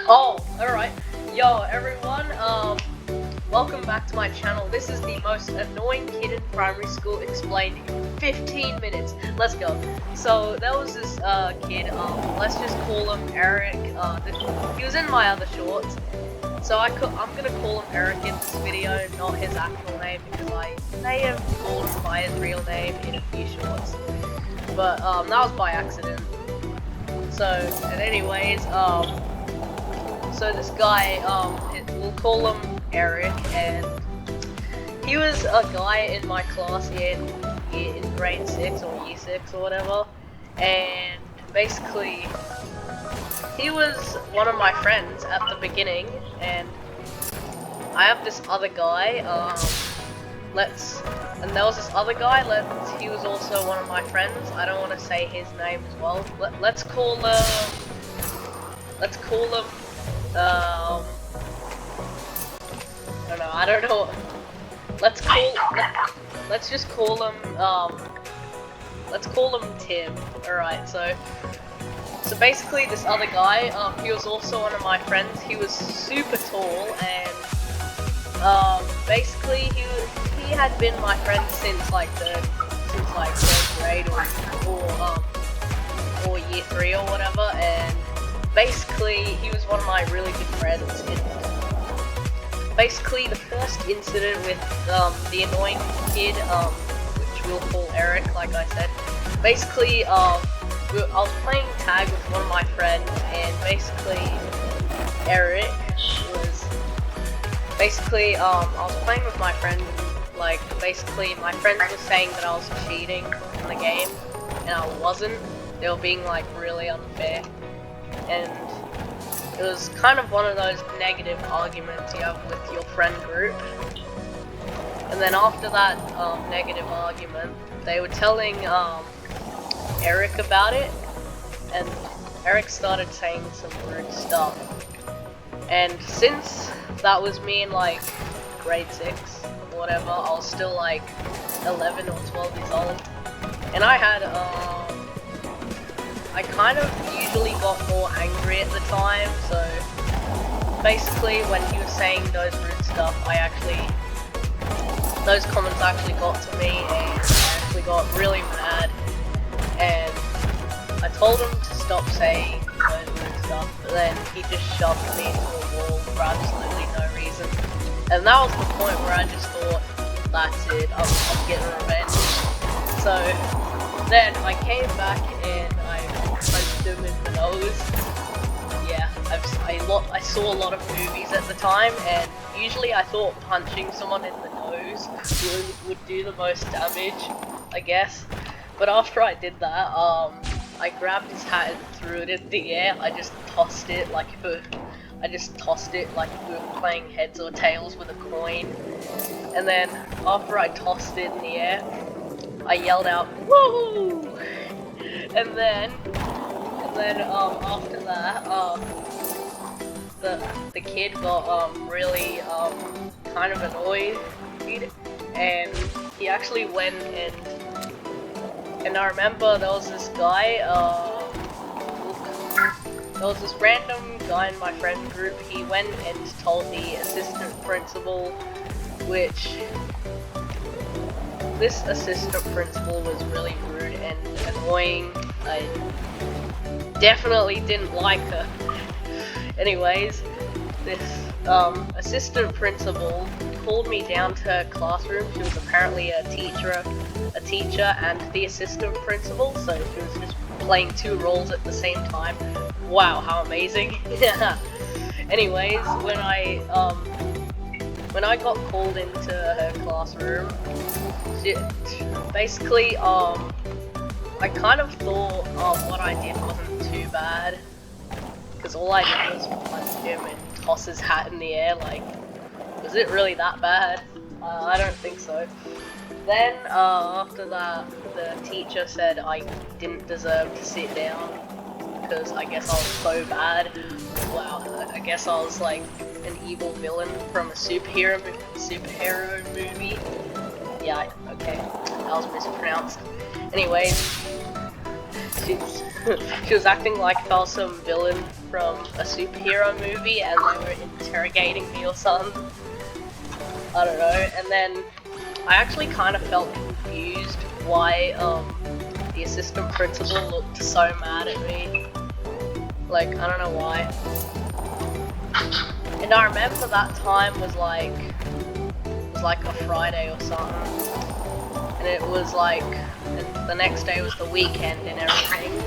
Oh, alright. Yo, everyone, welcome back to my channel. This is the most annoying kid in primary school explained in 15 minutes. Let's go. So, there was this, kid, let's just call him Eric. He was in my other shorts. So I'm gonna call him Eric in this video, not his actual name, because I may have called him by his real name in a few shorts. But, that was by accident. So, and anyways, so this guy, we'll call him Eric, and he was a guy in my class in grade 6 or year 6 or whatever, and basically, he was one of my friends at the beginning, and I have this other guy, and there was this other guy, he was also one of my friends. I don't want to say his name as well. Let's call him, I don't know. Let's just call him, let's call him Tim. Alright, so basically this other guy, he was also one of my friends. He was super tall, and, basically he had been my friend since third grade or year 3 or whatever, and basically he was one of my really good friends. Basically the first incident with the annoying kid, which we'll call Eric, like I said, basically I was playing tag with one of my friends, and basically Eric was basically I was playing with my friend, and basically my friends were saying that I was cheating in the game, and I wasn't. They were being really unfair, and it was kind of one of those negative arguments you have with your friend group. And then after that negative argument, they were telling Eric about it, and Eric started saying some rude stuff. And since that was me in grade 6 or whatever, I was still 11 or 12 years old, and I had I kind of usually got more angry at the time, so basically when he was saying those rude stuff, those comments actually got to me, and I actually got really mad, and I told him to stop saying those rude stuff, but then he just shoved me into a wall for absolutely no reason, and that was the point where I just thought, that's it, I'm getting revenge. So then I came back and I punched him in the nose. Yeah, I saw a lot of movies at the time, and usually I thought punching someone in the nose would do the most damage, I guess. But after I did that, I grabbed his hat and threw it in the air. I just tossed it like if we were playing heads or tails with a coin. And then after I tossed it in the air, I yelled out, "Woo!" And then after that, the kid got really kind of annoyed, and he actually went and I remember there was this guy, there was this random guy in my friend group. He went and told the assistant principal, which this assistant principal was really rude and annoying. I definitely didn't like her. Anyways, this assistant principal called me down to her classroom. She was apparently a teacher and the assistant principal, so she was just playing 2 roles at the same time. Wow, how amazing. Anyways, when I got called into her classroom, basically, I kind of thought what I did wasn't too bad, because all I did was punch him and toss his hat in the air. Was it really that bad? I don't think so. Then, after that, the teacher said I didn't deserve to sit down, because I guess I was so bad. Wow, I guess I was an evil villain from a superhero movie. Yeah, okay, that was mispronounced. Anyways, she's she was acting like if I was some villain from a superhero movie and they were interrogating me or something. I don't know. And then I actually kind of felt confused why the assistant principal looked so mad at me. Like, I don't know why. And I remember that time was like a Friday or something. And it was like, and the next day was the weekend and everything.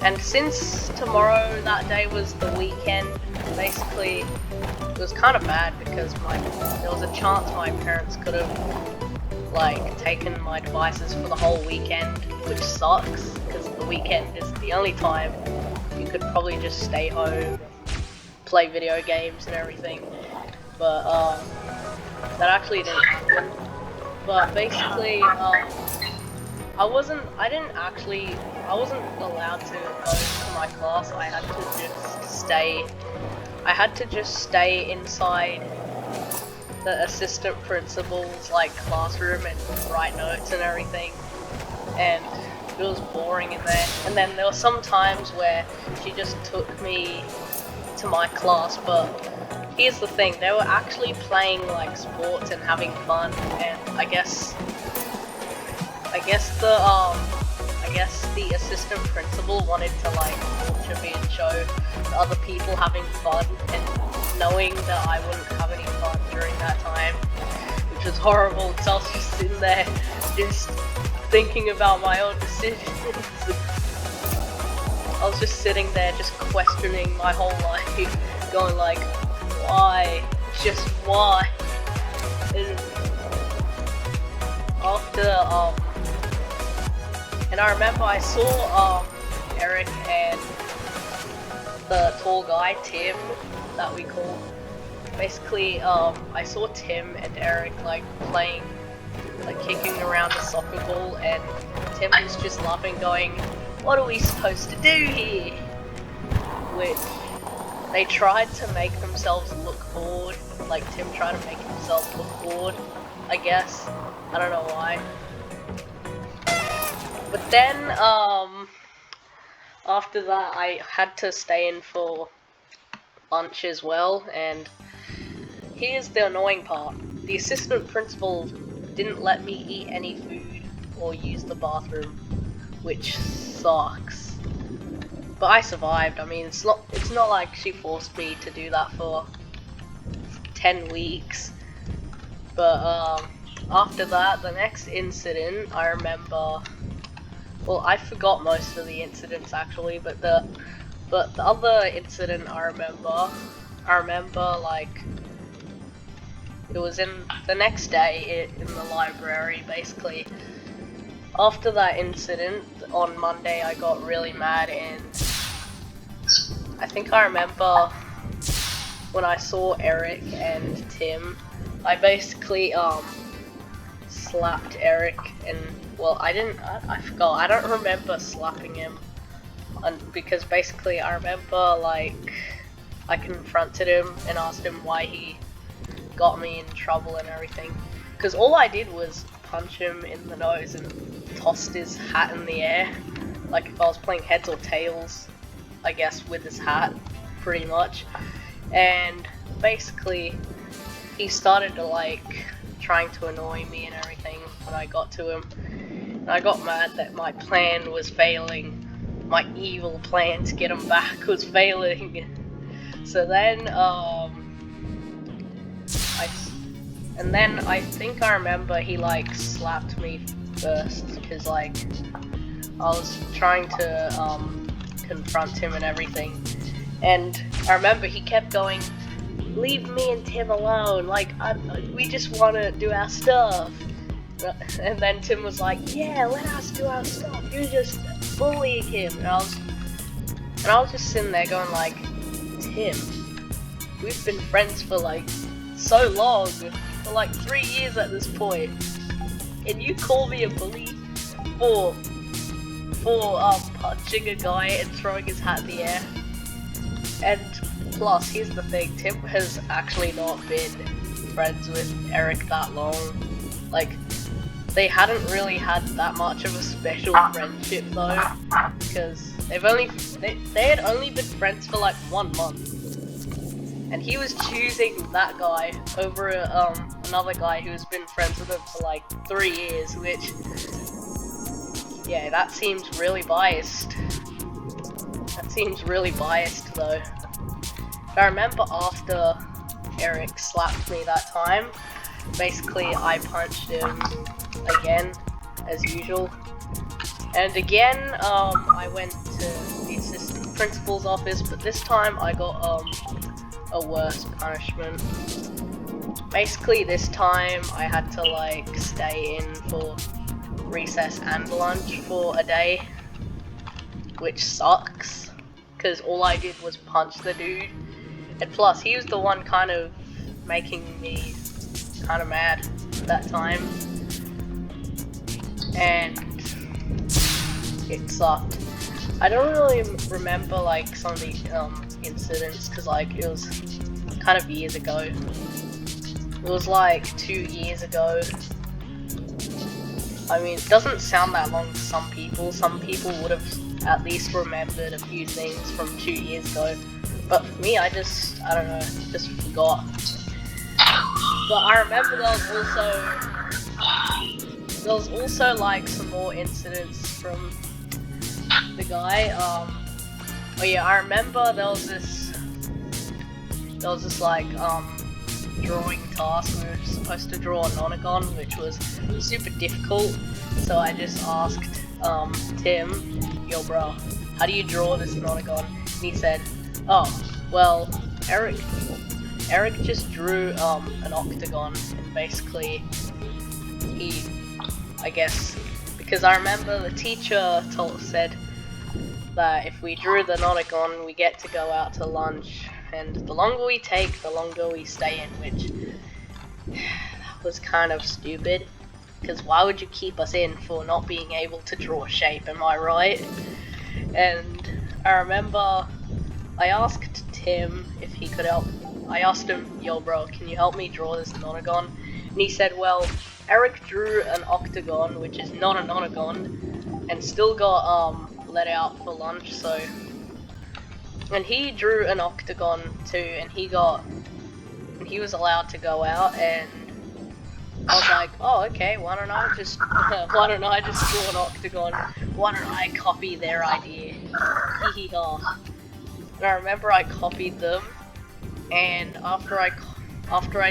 And since tomorrow, that day was the weekend, basically, it was kind of bad because there was a chance my parents could have, like, taken my devices for the whole weekend, which sucks, because the weekend is the only time you could probably just stay home, play video games and everything. But, that actually didn't happen. But basically, I wasn't allowed to go to my class. I had to just stay inside the assistant principal's like classroom and write notes and everything. And it was boring in there. And then there were some times where she just took me to my class, but here's the thing, they were actually playing like sports and having fun, and I guess the assistant principal wanted to like torture me and show the other people having fun, and knowing that I wouldn't have any fun during that time, which was horrible, because I was just sitting there just thinking about my own decisions. I was just sitting there just questioning my whole life, going like, why? Just why? And after, and I remember I saw, Eric and the tall guy, Tim, that we call. Basically, I saw Tim and Eric, like, playing, like, kicking around the soccer ball, and Tim was just laughing, going, what are we supposed to do here? Which, they tried to make themselves look bored, like Tim tried to make himself look bored, I guess. I don't know why. But then, after that I had to stay in for lunch as well, and here's the annoying part. The assistant principal didn't let me eat any food or use the bathroom, which sucks. But I survived. I mean, it's not like she forced me to do that for 10 weeks. But after that, the next incident, I remember. Well, I forgot most of the incidents actually, but the other incident I remember like it was in the next day in the library. Basically, after that incident on Monday, I got really mad, and I think I remember when I saw Eric and Tim, I basically slapped Eric, and well, I forgot, I don't remember slapping him, because basically I remember like I confronted him and asked him why he got me in trouble and everything, because all I did was punch him in the nose and tossed his hat in the air, like if I was playing heads or tails, I guess, with his hat, pretty much. And basically he started to like trying to annoy me and everything when I got to him, and I got mad that my plan was failing. My evil plan to get him back was failing. So then I think I remember he like slapped me first, because like I was trying to confront him and everything, and I remember he kept going, leave me and Tim alone, like we just want to do our stuff. And then Tim was like, yeah, let us do our stuff, you're just bullying him. And I was just sitting there going like, Tim, we've been friends for like so long, for like 3 years at this point, and you call me a bully for punching a guy and throwing his hat in the air. And plus, here's the thing, Tim has actually not been friends with Eric that long. Like, they hadn't really had that much of a special friendship though, because they had only been friends for like 1 month, and he was choosing that guy over another guy who's been friends with him for like 3 years, which, yeah, that seems really biased. That seems really biased though. I remember after Eric slapped me that time, basically I punched him again, as usual. And again, I went to the assistant principal's office, but this time I got a worse punishment. Basically this time I had to like stay in for recess and lunch for a day, which sucks, because all I did was punch the dude, and plus he was the one kind of making me kind of mad that time, and it sucked. I don't really remember like some of the incidents, because like it was kind of years ago. It was like 2 years ago. I mean, it doesn't sound that long to some people. Some people would have at least remembered a few things from 2 years ago. But for me, I don't know, just forgot. But I remember there was also like some more incidents from the guy. Oh yeah, I remember there was this like drawing task. We were supposed to draw a nonagon, which was super difficult. So I just asked Tim, "Yo bro, how do you draw this nonagon?" And he said, "Oh, well, Eric just drew an octagon," and basically I guess, because I remember the teacher said that if we drew the nonagon, we get to go out to lunch, and the longer we take, the longer we stay in, which that was kind of stupid, because why would you keep us in for not being able to draw a shape, am I right? And I remember I asked Tim if he could help. I asked him, "Yo bro, can you help me draw this nonagon?" And he said, "Well, Eric drew an octagon, which is not a nonagon, and still got let out for lunch, so..." And he drew an octagon too, and he was allowed to go out, and I was like, "Oh, okay, why don't I just draw an octagon? Why don't I copy their idea?" Hee hee ha. And I remember I copied them, and after I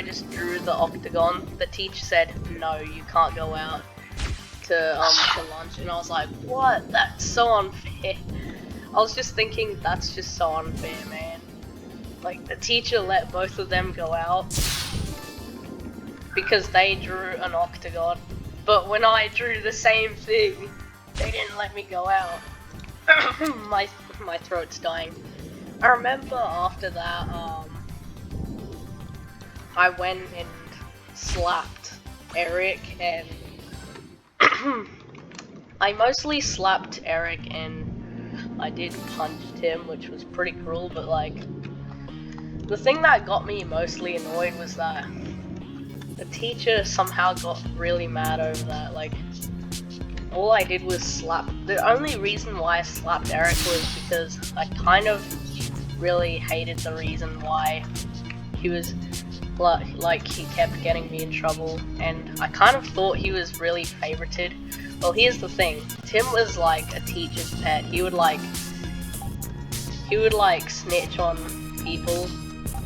just drew the octagon, the teacher said, "No, you can't go out to lunch," and I was like, "What? That's so unfair." I was just thinking, that's just so unfair, man. Like, the teacher let both of them go out because they drew an octagon, but when I drew the same thing, they didn't let me go out. my throat's dying. I remember after that, I went and slapped Eric, and I mostly slapped Eric, and I did punch him, which was pretty cruel, but like, the thing that got me mostly annoyed was that the teacher somehow got really mad over that. Like, all I did was slap. The only reason why I slapped Eric was because I kind of really hated the reason why he was like he kept getting me in trouble, and I kind of thought he was really favorited. Well, here's the thing, Tim was like a teacher's pet. He would like snitch on people,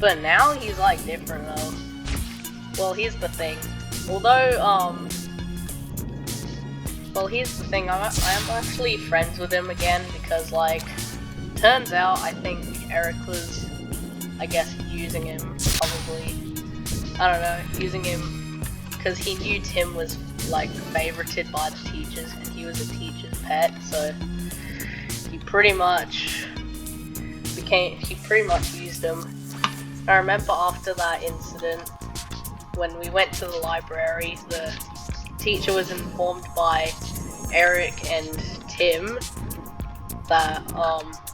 but now he's like different though. Well, here's the thing, I'm actually friends with him again, because like, turns out I think Eric was, I guess, using him, probably. I don't know, using him because he knew Tim was like favorited by the teachers, and he was a teacher's pet, so he pretty much used him. I remember after that incident, when we went to the library, the teacher was informed by Eric and Tim that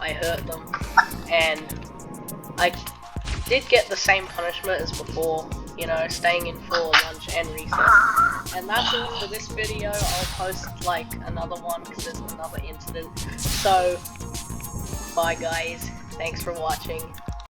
I hurt them, and I did get the same punishment as before, you know, staying in for lunch and recess. And that's all for this video. I'll post like another one because there's another incident. So, bye guys. Thanks for watching.